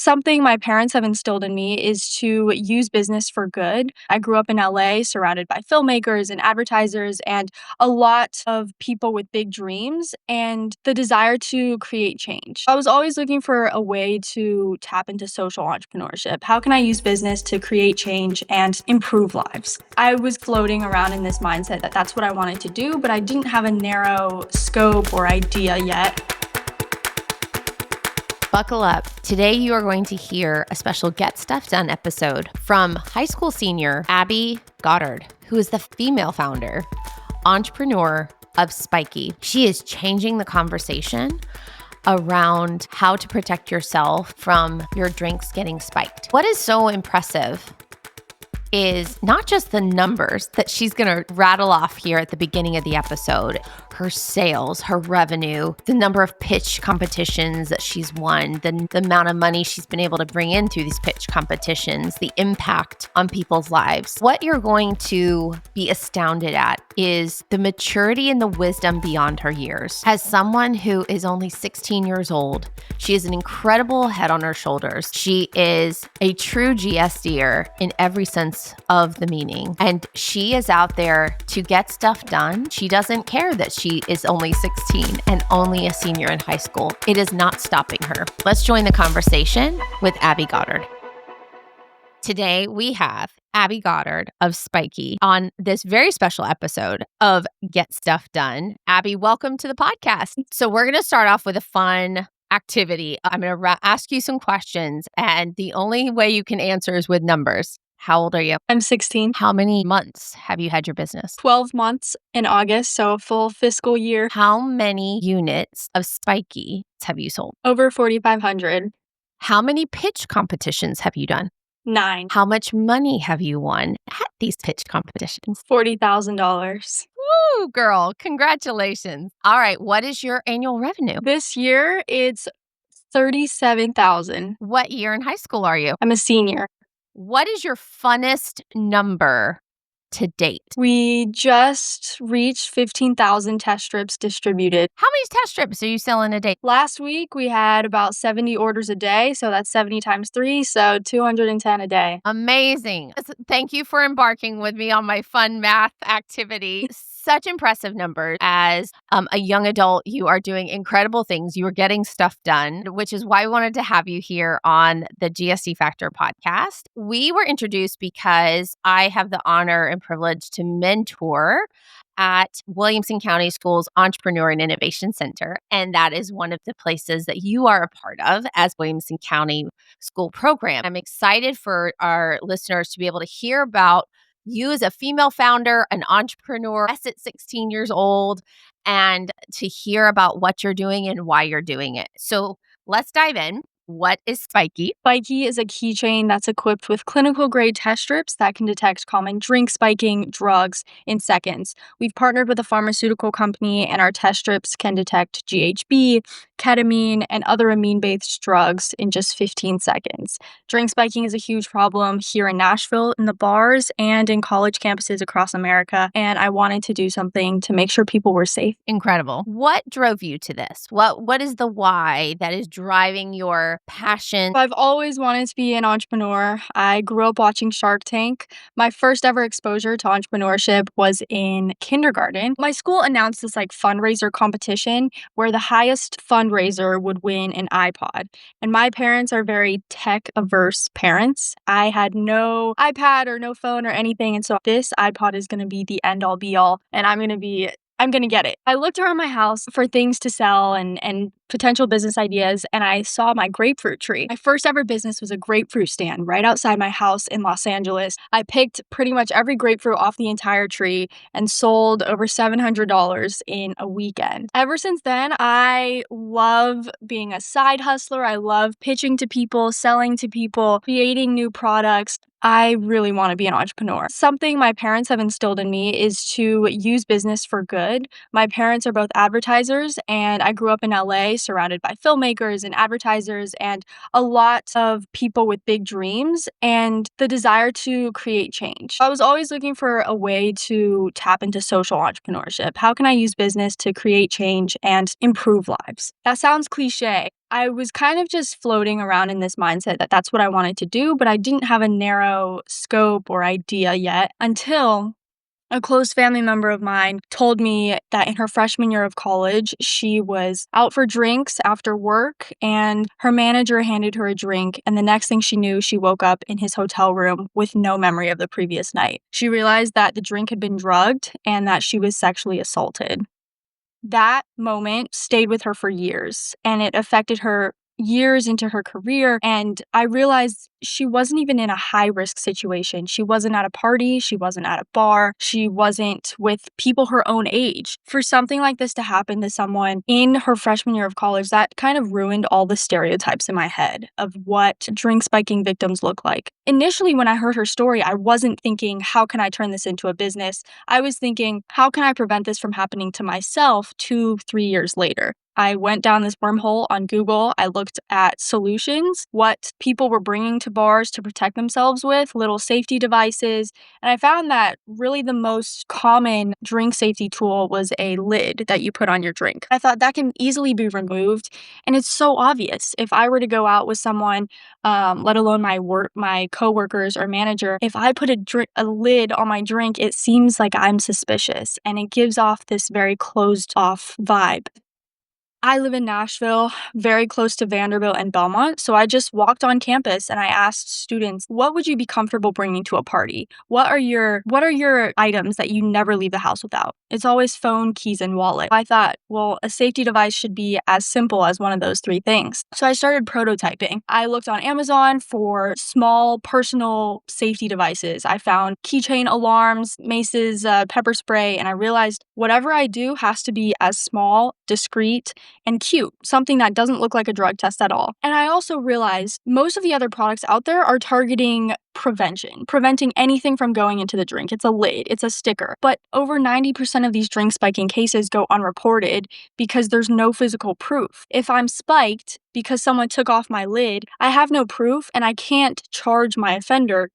Something my parents have instilled in me is to use business for good. I grew up in LA surrounded by filmmakers and advertisers and a lot of people with big dreams and the desire to create change. I was always looking for a way to tap into social entrepreneurship. How can I use business to create change and improve lives? I was floating around in this mindset that that's what I wanted to do, but I didn't have a narrow scope or idea yet. Buckle up. Today you are going to hear a special Get Stuff Done episode from high school senior Abbie Goddard, who is the female founder, entrepreneur of Spikey. She is changing the conversation around how to protect yourself from your drinks getting spiked. What is so impressive is not just the numbers that she's going to rattle off here at the beginning of the episode, her sales, her revenue, the number of pitch competitions that she's won, the amount of money she's been able to bring in through these pitch competitions, the impact on people's lives. What you're going to be astounded at is the maturity and the wisdom beyond her years. As someone who is only 16 years old, she has an incredible head on her shoulders. She is a true GSDer in every sense of the meaning. And she is out there to get stuff done. She doesn't care that she is only 16 and only a senior in high school. It is not stopping her. Let's join the conversation with Abbie Goddard. Today, we have Abbie Goddard of Spikey on this very special episode of Get Stuff Done. Abbie, welcome to the podcast. So we're going to start off with a fun activity. I'm going to ask you some questions, and the only way you can answer is with numbers. How old are you? I'm 16. How many months have you had your business? 12 months in August, so a full fiscal year. How many units of Spikey have you sold? Over 4,500. How many pitch competitions have you done? 9. How much money have you won at these pitch competitions? $40,000. Woo, girl. Congratulations. All right. What is your annual revenue? This year, it's $37,000. What year in high school are you? I'm a senior. What is your funnest number to date? We just reached 15,000 test strips distributed. How many test strips are you selling a day? Last week, we had about 70 orders a day. So that's 70 times 3. So 210 a day. Amazing. Thank you for embarking with me on my fun math activity. Such impressive numbers. As a young adult, you are doing incredible things. You are getting stuff done, which is why I wanted to have you here on the GSC Factor podcast. We were introduced because I have the honor and privilege to mentor at Williamson County School's Entrepreneur and Innovation Center. And that is one of the places that you are a part of as Williamson County School program. I'm excited for our listeners to be able to hear about you as a female founder, an entrepreneur, at 16 years old, and to hear about what you're doing and why you're doing it. So let's dive in. What is Spikey? Spikey is a keychain that's equipped with clinical grade test strips that can detect common drink spiking drugs in seconds. We've partnered with a pharmaceutical company, and our test strips can detect GHB, ketamine, and other amine-based drugs in just 15 seconds. Drink spiking is a huge problem here in Nashville, in the bars, and in college campuses across America, and I wanted to do something to make sure people were safe. Incredible. What drove you to this? What is the why that is driving your passion? I've always wanted to be an entrepreneur. I grew up watching Shark Tank. My first ever exposure to entrepreneurship was in kindergarten. My school announced this fundraiser competition where the highest fundraiser would win an iPod. And my parents are very tech averse parents. I had no iPad or no phone or anything. And so this iPod is going to be the end all be all. And I'm going to get it. I looked around my house for things to sell and potential business ideas, and I saw my grapefruit tree. My first ever business was a grapefruit stand right outside my house in Los Angeles. I picked pretty much every grapefruit off the entire tree and sold over $700 in a weekend. Ever since then, I love being a side hustler. I love pitching to people, selling to people, creating new products. I really want to be an entrepreneur. Something my parents have instilled in me is to use business for good. My parents are both advertisers, and I grew up in LA surrounded by filmmakers and advertisers and a lot of people with big dreams and the desire to create change. I was always looking for a way to tap into social entrepreneurship. How can I use business to create change and improve lives? That sounds cliche. I was kind of just floating around in this mindset that that's what I wanted to do, but I didn't have a narrow scope or idea yet until a close family member of mine told me that in her freshman year of college, she was out for drinks after work and her manager handed her a drink. And the next thing she knew, she woke up in his hotel room with no memory of the previous night. She realized that the drink had been drugged and that she was sexually assaulted. That moment stayed with her for years, and it affected her years into her career, and I realized she wasn't even in a high-risk situation. She wasn't at a party, she wasn't at a bar, she wasn't with people her own age. For something like this to happen to someone in her freshman year of college, that kind of ruined all the stereotypes in my head of what drink spiking victims look like. Initially, when I heard her story, I wasn't thinking, how can I turn this into a business? I was thinking, how can I prevent this from happening to myself 2, 3 years later? I went down this wormhole on Google. I looked at solutions, what people were bringing to bars to protect themselves with, little safety devices, and I found that really the most common drink safety tool was a lid that you put on your drink. I thought that can easily be removed, and it's so obvious. If I were to go out with someone, let alone my coworkers or manager, if I put a lid on my drink, it seems like I'm suspicious, and it gives off this very closed off vibe. I live in Nashville, very close to Vanderbilt and Belmont, so I just walked on campus and I asked students, "What would you be comfortable bringing to a party? What are your items that you never leave the house without?" It's always phone, keys, and wallet. I thought, well, a safety device should be as simple as one of those three things. So I started prototyping. I looked on Amazon for small personal safety devices. I found keychain alarms, maces, pepper spray, and I realized whatever I do has to be as small, discreet, and cute, something that doesn't look like a drug test at all. And I also realized most of the other products out there are targeting preventing anything from going into the drink. It's a lid, it's a sticker. But over 90% of these drink spiking cases go unreported because there's no physical proof. If I'm spiked because someone took off my lid, I have no proof and I can't charge my offender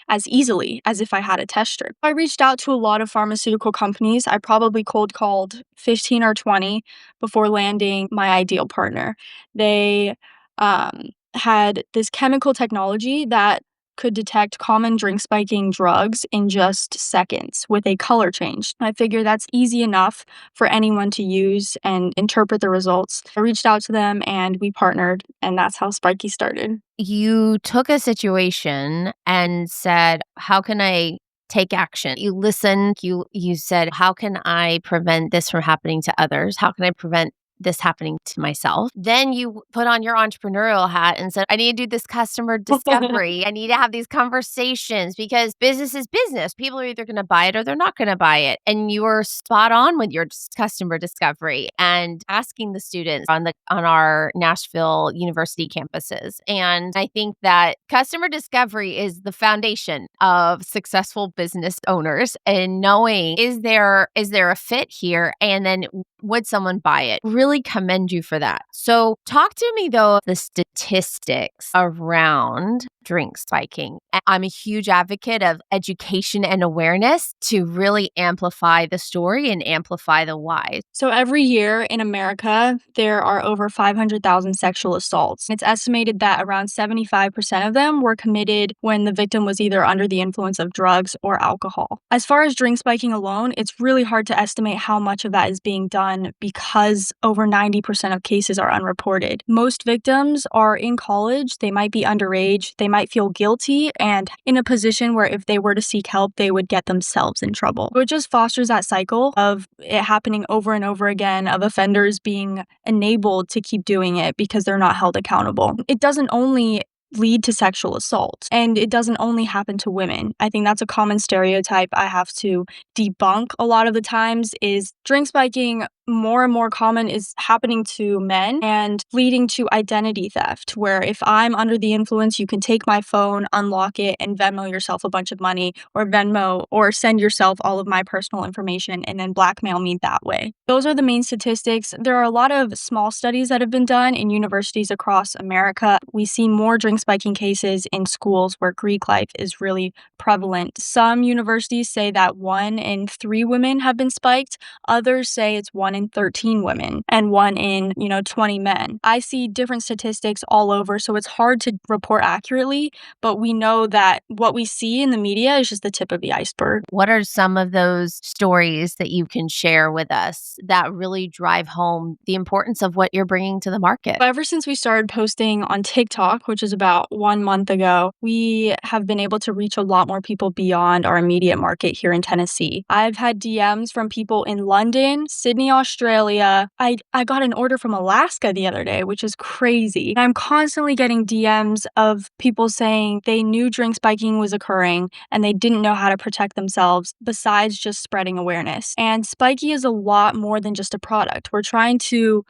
as easily as if I had a test strip. I reached out to a lot of pharmaceutical companies. I probably cold called 15 or 20 before landing my ideal partner. They had this chemical technology that could detect common drink spiking drugs in just seconds with a color change. I figure that's easy enough for anyone to use and interpret the results. I reached out to them and we partnered, and that's how Spikey started. You took a situation and said, how can I take action? You listened, you said, how can I prevent this from happening to others? How can I prevent this happening to myself? Then you put on your entrepreneurial hat and said, I need to do this customer discovery. I need to have these conversations because business is business. People are either going to buy it or they're not going to buy it. And you were spot on with your customer discovery and asking the students on our Nashville University campuses. And I think that customer discovery is the foundation of successful business owners, and knowing, is there a fit here? And then would someone buy it? Really commend you for that. So talk to me though, the statistics around drink spiking. I'm a huge advocate of education and awareness to really amplify the story and amplify the why. So every year in America, there are over 500,000 sexual assaults. It's estimated that around 75% of them were committed when the victim was either under the influence of drugs or alcohol. As far as drink spiking alone, it's really hard to estimate how much of that is being done because over 90% of cases are unreported. Most victims are in college, they might be underage, they might feel guilty and in a position where if they were to seek help, they would get themselves in trouble. So it just fosters that cycle of it happening over and over again, of offenders being enabled to keep doing it because they're not held accountable. It doesn't only lead to sexual assault, and it doesn't only happen to women. I think that's a common stereotype I have to debunk a lot of the times is drink spiking more and more common is happening to men and leading to identity theft, where if I'm under the influence, you can take my phone, unlock it, and Venmo yourself a bunch of money, or Venmo or send yourself all of my personal information and then blackmail me that way. Those are the main statistics. There are a lot of small studies that have been done in universities across America. We see more drink spiking cases in schools where Greek life is really prevalent. Some universities say that 1 in 3 women have been spiked. Others say it's 1 1 in 13 women and 1 in, 20 men. I see different statistics all over, so it's hard to report accurately, but we know that what we see in the media is just the tip of the iceberg. What are some of those stories that you can share with us that really drive home the importance of what you're bringing to the market? Ever since we started posting on TikTok, which is about 1 month ago, we have been able to reach a lot more people beyond our immediate market here in Tennessee. I've had DMs from people in London, Sydney, Australia. I got an order from Alaska the other day, which is crazy. I'm constantly getting DMs of people saying they knew drink spiking was occurring and they didn't know how to protect themselves besides just spreading awareness. And Spikey is a lot more than just a product. We're trying to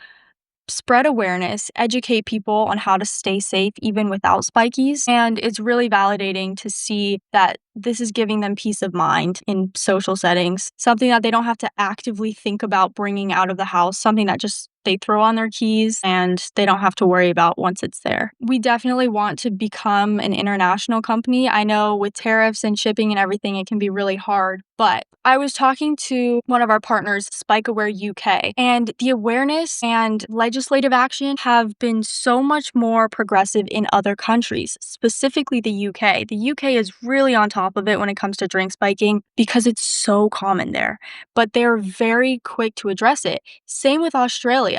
spread awareness, educate people on how to stay safe even without spikies. And it's really validating to see that this is giving them peace of mind in social settings, something that they don't have to actively think about bringing out of the house, something that just they throw on their keys and they don't have to worry about once it's there. We definitely want to become an international company. I know with tariffs and shipping and everything, it can be really hard, but I was talking to one of our partners, Spikeaware UK, and the awareness and legislative action have been so much more progressive in other countries, specifically the UK. The UK is really on top of it when it comes to drink spiking because it's so common there, but they're very quick to address it. Same with Australia.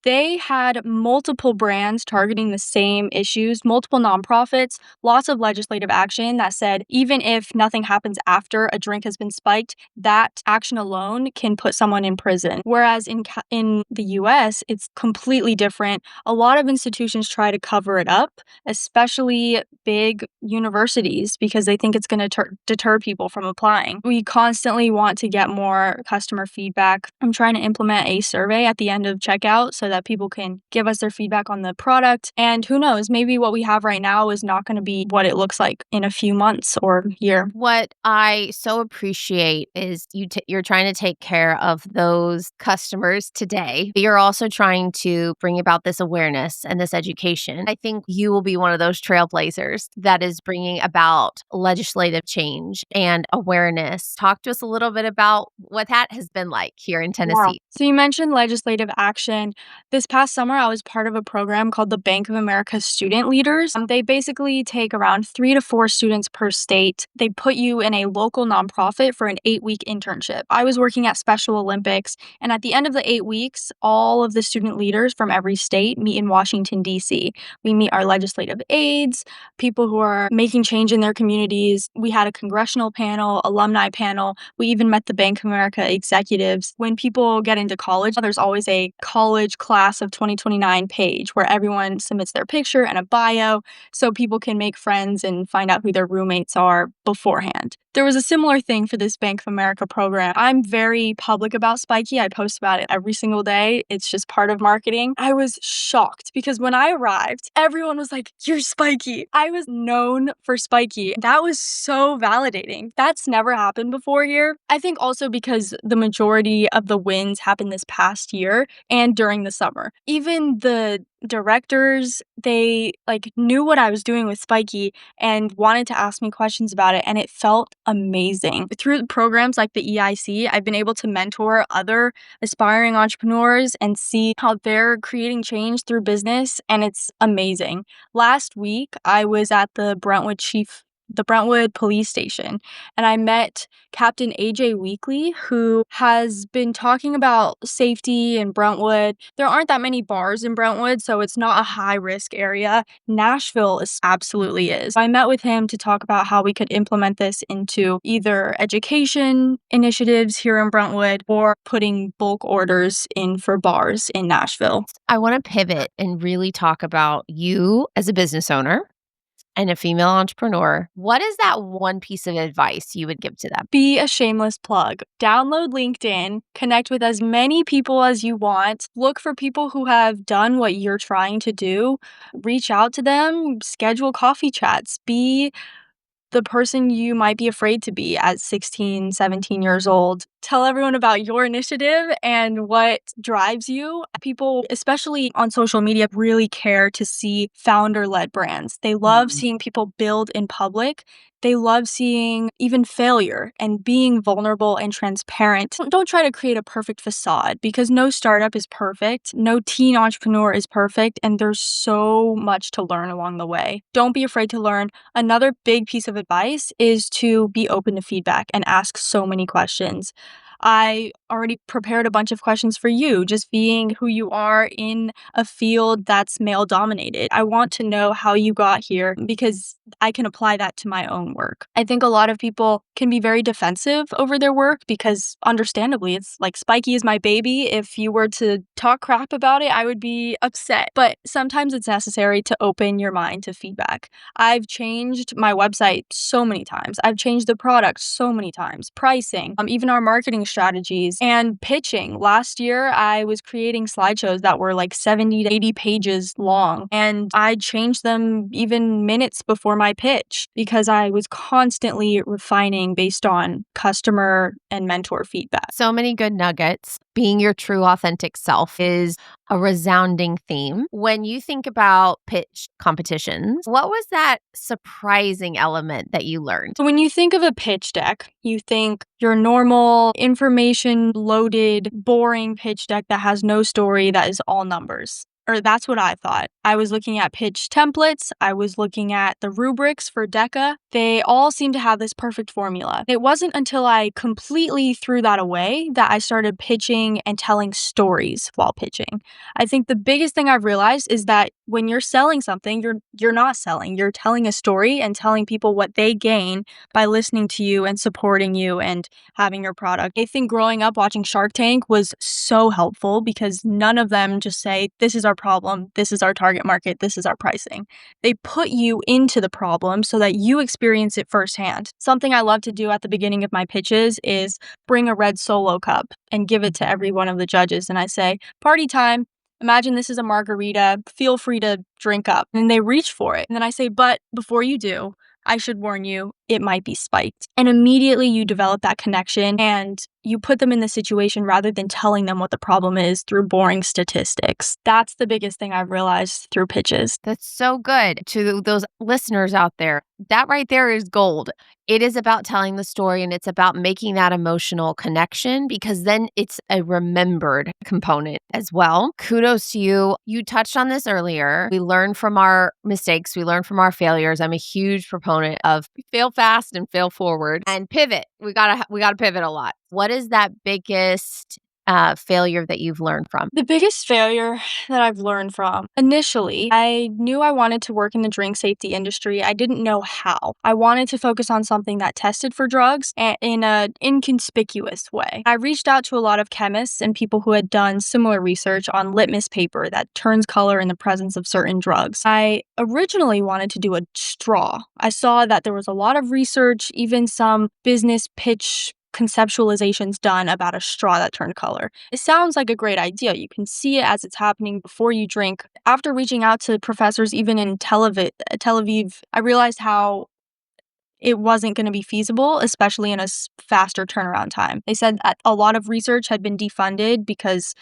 They had multiple brands targeting the same issues, multiple nonprofits, lots of legislative action that said even if nothing happens after a drink has been spiked, that action alone can put someone in prison. Whereas in the US, it's completely different. A lot of institutions try to cover it up, especially big universities, because they think it's going to deter people from applying. We constantly want to get more customer feedback. I'm trying to implement a survey at the end of checkout so that people can give us their feedback on the product. And who knows, maybe what we have right now is not going to be what it looks like in a few months or year. What I so appreciate is you're trying to take care of those customers today. But you're also trying to bring about this awareness and this education. I think you will be one of those trailblazers that is bringing about legislative change and awareness. Talk to us a little bit about what that has been like here in Yeah. Tennessee. So you mentioned legislative action. This past summer, I was part of a program called the Bank of America Student Leaders. They basically take around 3 to 4 students per state. They put you in a local nonprofit for an 8-week internship. I was working at Special Olympics, and at the end of the 8 weeks, all of the student leaders from every state meet in Washington, D.C. We meet our legislative aides, people who are making change in their communities. We had a congressional panel, alumni panel. We even met the Bank of America executives. When people get into college, there's always a college class of 2029 page where everyone submits their picture and a bio so people can make friends and find out who their roommates are beforehand. There was a similar thing for this Bank of America program. I'm very public about Spikey. I post about it every single day. It's just part of marketing. I was shocked because when I arrived, everyone was like, "You're Spikey." I was known for Spikey. That was so validating. That's never happened before here. I think also because the majority of the wins happened this past year and during the summer. Even the directors, they knew what I was doing with Spikey and wanted to ask me questions about it, and it felt amazing. Through programs like the EIC, I've been able to mentor other aspiring entrepreneurs and see how they're creating change through business, and it's amazing. Last week, I was at the Brentwood police station, and I met Captain AJ Weekly, who has been talking about safety in Brentwood. There aren't that many bars in Brentwood, so it's not a high risk area. Nashville absolutely is. I met with him to talk about how we could implement this into either education initiatives here in Brentwood or putting bulk orders in for bars in Nashville. I want to pivot and really talk about you as a business owner and a female entrepreneur. What is that one piece of advice you would give to them? Be a shameless plug. Download LinkedIn, connect with as many people as you want, look for people who have done what you're trying to do, reach out to them, schedule coffee chats, be the person you might be afraid to be at 16, 17 years old. Tell everyone about your initiative and what drives you. People, especially on social media, really care to see founder-led brands. They love seeing people build in public. They love seeing even failure and being vulnerable and transparent. Don't try to create a perfect facade because no startup is perfect, no teen entrepreneur is perfect, and there's so much to learn along the way. Don't be afraid to learn. Another big piece of advice is to be open to feedback and ask so many questions. I already prepared a bunch of questions for you, just being who you are in a field that's male dominated. I want to know how you got here because I can apply that to my own work. I think a lot of people can be very defensive over their work because understandably, it's like Spikey is my baby. If you were to talk crap about it, I would be upset. But sometimes it's necessary to open your mind to feedback. I've changed my website so many times. I've changed the product so many times, pricing, even our marketing strategies and pitching. Last year, I was creating slideshows that were like 70 to 80 pages long, and I changed them even minutes before my pitch because I was constantly refining based on customer and mentor feedback. So many good nuggets. Being your true authentic self is a resounding theme. When you think about pitch competitions, what was that surprising element that you learned? So when you think of a pitch deck, you think your normal information loaded, boring pitch deck that has no story, that is all numbers. Or that's what I thought. I was looking at pitch templates. I was looking at the rubrics for DECA. They all seem to have this perfect formula. It wasn't until I completely threw that away that I started pitching and telling stories while pitching. I think the biggest thing I've realized is that when you're selling something, you're not selling. You're telling a story and telling people what they gain by listening to you and supporting you and having your product. I think growing up watching Shark Tank was so helpful because none of them just say, this is our problem, this is our target market, this is our pricing. They put you into the problem so that you experience it firsthand. Something I love to do at the beginning of my pitches is bring a red Solo cup and give it to every one of the judges. And I say, party time. Imagine this is a margarita. Feel free to drink up. And they reach for it. And then I say, but before you do, I should warn you, it might be spiked. And immediately you develop that connection and you put them in the situation rather than telling them what the problem is through boring statistics. That's the biggest thing I've realized through pitches. That's so good. To those listeners out there, that right there is gold. It is about telling the story and it's about making that emotional connection because then it's a remembered component as well. Kudos to you. You touched on this earlier. We learn from our mistakes. We learn from our failures. I'm a huge proponent of fail fast and fail forward and pivot. We gotta pivot a lot. What is that biggest failure that you've learned from? The biggest failure that I've learned from, initially, I knew I wanted to work in the drink safety industry. I didn't know how. I wanted to focus on something that tested for drugs in an inconspicuous way. I reached out to a lot of chemists and people who had done similar research on litmus paper that turns color in the presence of certain drugs. I originally wanted to do a straw. I saw that there was a lot of research, even some business pitch conceptualizations done about a straw that turned color. It sounds like a great idea. You can see it as it's happening before you drink. After reaching out to professors even in Tel Aviv, I realized how it wasn't going to be feasible, especially in a faster turnaround time. They said that a lot of research had been defunded because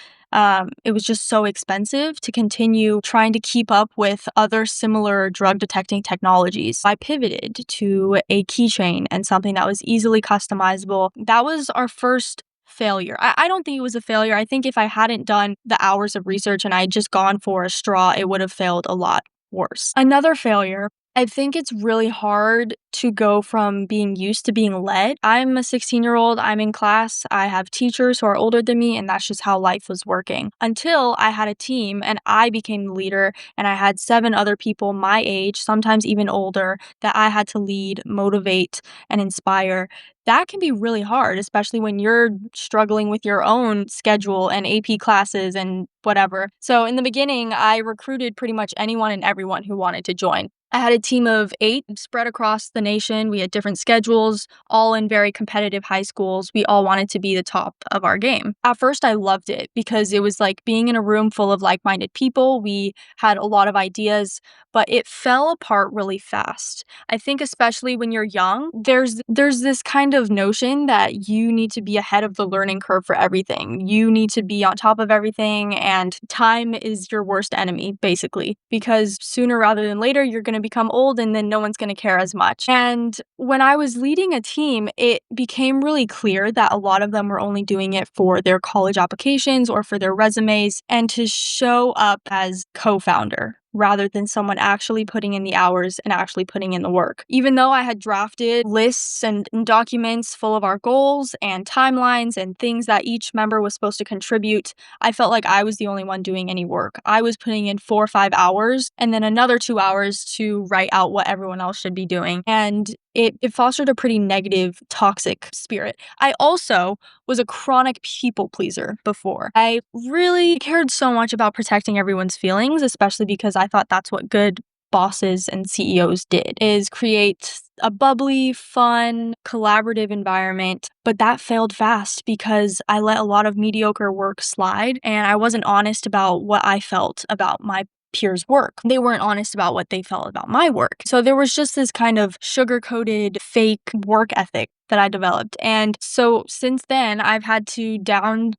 it was just so expensive to continue trying to keep up with other similar drug detecting technologies. I pivoted to a keychain and something that was easily customizable. That was our first failure. I don't think it was a failure. I think if I hadn't done the hours of research and I had just gone for a straw, it would have failed a lot worse. Another failure, I think it's really hard to go from being used to being led. I'm a 16-year-old, I'm in class, I have teachers who are older than me, and that's just how life was working. Until I had a team and I became the leader, and I had 7 other people my age, sometimes even older, that I had to lead, motivate, and inspire. That can be really hard, especially when you're struggling with your own schedule and AP classes and whatever. So in the beginning, I recruited pretty much anyone and everyone who wanted to join. I had a team of 8 spread across the nation. We had different schedules, all in very competitive high schools. We all wanted to be the top of our game. At first, I loved it because it was like being in a room full of like-minded people. We had a lot of ideas, but it fell apart really fast. I think especially when you're young, there's this kind of notion that you need to be ahead of the learning curve for everything. You need to be on top of everything, and time is your worst enemy, basically, because sooner rather than later, you're going to become old and then no one's going to care as much. And when I was leading a team, it became really clear that a lot of them were only doing it for their college applications or for their resumes and to show up as co-founder rather than someone actually putting in the hours and actually putting in the work. Even though I had drafted lists and documents full of our goals and timelines and things that each member was supposed to contribute, I felt like I was the only one doing any work. I was putting in 4 or 5 hours and then another 2 hours to write out what everyone else should be doing. And it fostered a pretty negative, toxic spirit. I also was a chronic people pleaser before. I really cared so much about protecting everyone's feelings, especially because I thought that's what good bosses and CEOs did, is create a bubbly, fun, collaborative environment. But that failed fast because I let a lot of mediocre work slide and I wasn't honest about what I felt about my peers' work. They weren't honest about what they felt about my work. So there was just this kind of sugar-coated fake work ethic that I developed. And so since then, I've had to downsize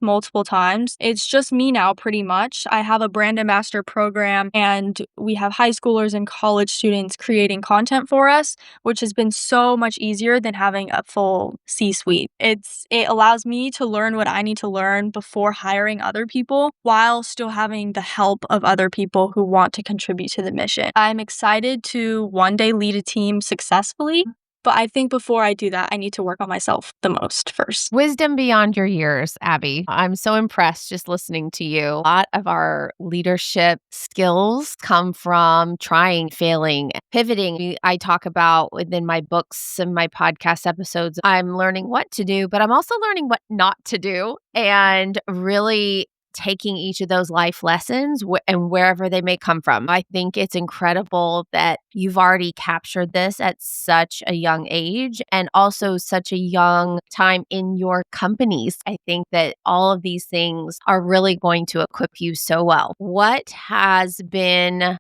multiple times. It's just me now, pretty much. I have a brand ambassador program and we have high schoolers and college students creating content for us, which has been so much easier than having a full C-suite. It allows me to learn what I need to learn before hiring other people while still having the help of other people who want to contribute to the mission. I'm excited to one day lead a team successfully. But I think before I do that, I need to work on myself the most first. Wisdom beyond your years, Abbie. I'm so impressed just listening to you. A lot of our leadership skills come from trying, failing, pivoting. I talk about within my books and my podcast episodes, I'm learning what to do, but I'm also learning what not to do and really taking each of those life lessons and wherever they may come from. I think it's incredible that you've already captured this at such a young age and also such a young time in your companies. I think that all of these things are really going to equip you so well. What has been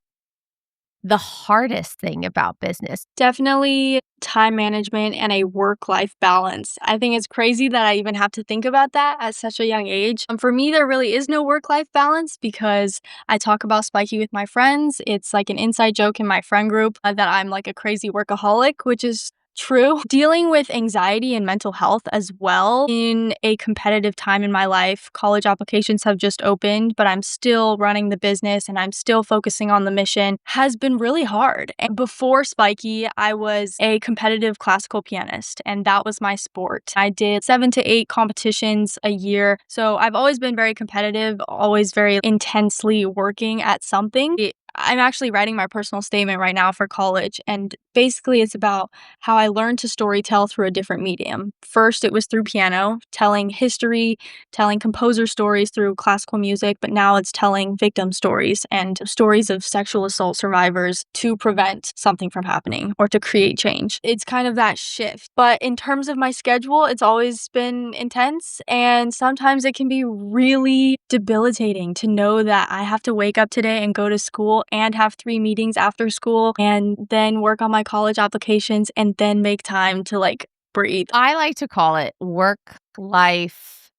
the hardest thing about business? Definitely time management and a work-life balance. I think it's crazy that I even have to think about that at such a young age. For me, there really is no work-life balance because I talk about Spikey with my friends. It's like an inside joke in my friend group that I'm like a crazy workaholic, which is true. Dealing with anxiety and mental health as well in a competitive time in my life. College applications have just opened, but I'm still running the business and I'm still focusing on the mission has been really hard. And before Spikey, I was a competitive classical pianist and that was my sport. I did 7 to 8 competitions a year. So I've always been very competitive, always very intensely working at something. I'm actually writing my personal statement right now for college, and basically it's about how I learned to storytell through a different medium. First, it was through piano, telling history, telling composer stories through classical music, but now it's telling victim stories and stories of sexual assault survivors to prevent something from happening or to create change. It's kind of that shift. But in terms of my schedule, it's always been intense, and sometimes it can be really debilitating to know that I have to wake up today and go to school and have 3 meetings after school and then work on my college applications and then make time to like breathe. I like to call it work-life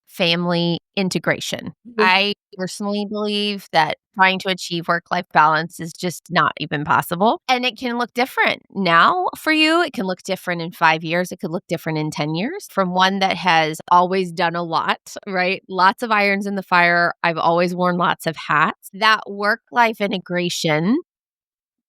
family integration. I personally believe that trying to achieve work-life balance is just not even possible. And it can look different now for you. It can look different in 5 years. It could look different in 10 years. From one that has always done a lot, right? Lots of irons in the fire. I've always worn lots of hats. That work-life integration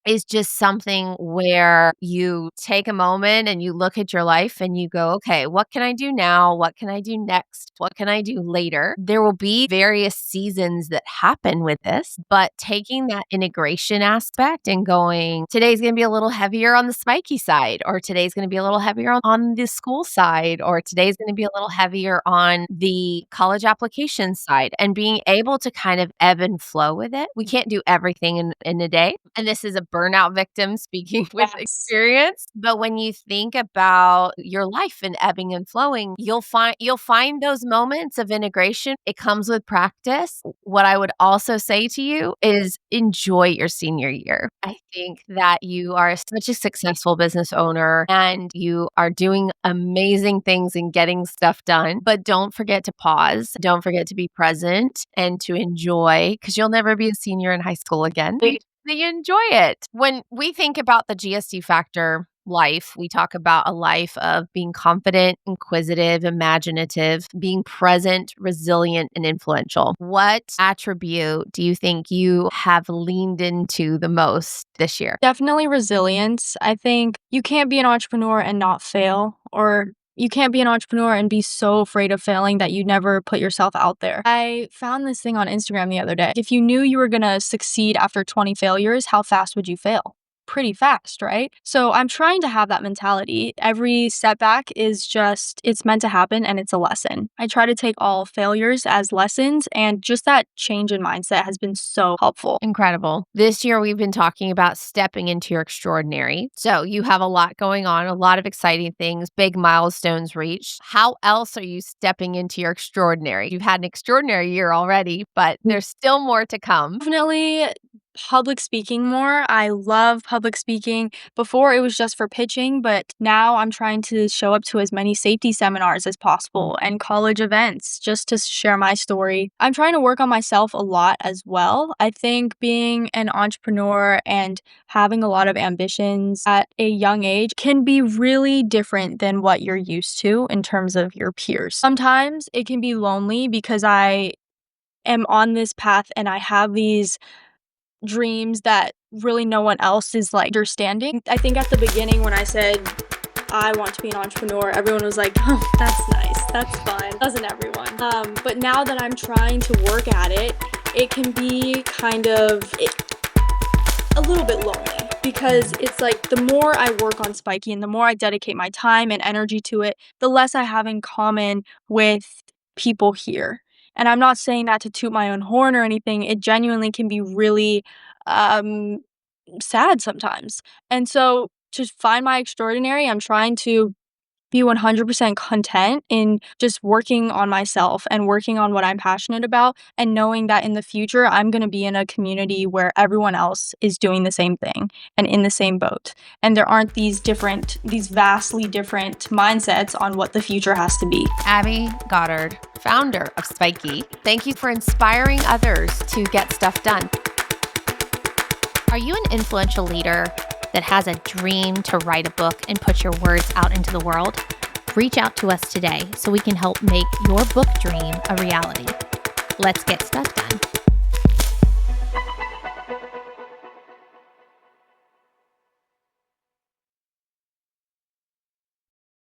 is just something where you take a moment and you look at your life and you go, okay, what can I do now? What can I do next? What can I do later? There will be various seasons that happen with this, but taking that integration aspect and going, today's going to be a little heavier on the Spikey side, or today's going to be a little heavier on the school side, or today's going to be a little heavier on the college application side, and being able to kind of ebb and flow with it. We can't do everything in a day. And this is a burnout victim speaking with experience. But when you think about your life and ebbing and flowing, you'll find those moments of integration. It comes with practice. What I would also say to you is enjoy your senior year. I think that you are such a successful business owner and you are doing amazing things and getting stuff done. But don't forget to pause. Don't forget to be present and to enjoy, because you'll never be a senior in high school again. They enjoy it. When we think about the GSD factor life, we talk about a life of being confident, inquisitive, imaginative, being present, resilient, and influential. What attribute do you think you have leaned into the most this year? Definitely resilience. I think you can't be an entrepreneur and not fail, or you can't be an entrepreneur and be so afraid of failing that you never put yourself out there. I found this thing on Instagram the other day. If you knew you were gonna succeed after 20 failures, how fast would you fail? Pretty fast, right? So I'm trying to have that mentality. Every setback is just, it's meant to happen and it's a lesson. I try to take all failures as lessons, and just that change in mindset has been so helpful. Incredible. This year, we've been talking about stepping into your extraordinary. So, you have a lot going on, a lot of exciting things, big milestones reached. How else are you stepping into your extraordinary? You've had an extraordinary year already, but there's still more to come. Definitely public speaking more. I love public speaking. Before it was just for pitching, but now I'm trying to show up to as many safety seminars as possible and college events just to share my story. I'm trying to work on myself a lot as well. I think being an entrepreneur and having a lot of ambitions at a young age can be really different than what you're used to in terms of your peers. Sometimes it can be lonely because I am on this path and I have these dreams that really no one else is like understanding. I think at the beginning when I said I want to be an entrepreneur, everyone was like, oh, that's nice, that's fun. Doesn't everyone? But now that I'm trying to work at it, it can be kind of a little bit lonely because it's like the more I work on Spikey and the more I dedicate my time and energy to it, the less I have in common with people here. And I'm not saying that to toot my own horn or anything. It genuinely can be really um, sad sometimes. And so to find my extraordinary, I'm trying to be 100% content in just working on myself and working on what I'm passionate about, and knowing that in the future I'm going to be in a community where everyone else is doing the same thing and in the same boat. And there aren't these vastly different mindsets on what the future has to be. Abbie Goddard, founder of Spikey, thank you for inspiring others to get stuff done. Are you an influential leader that has a dream to write a book and put your words out into the world? Reach out to us today so we can help make your book dream a reality. Let's get stuff done.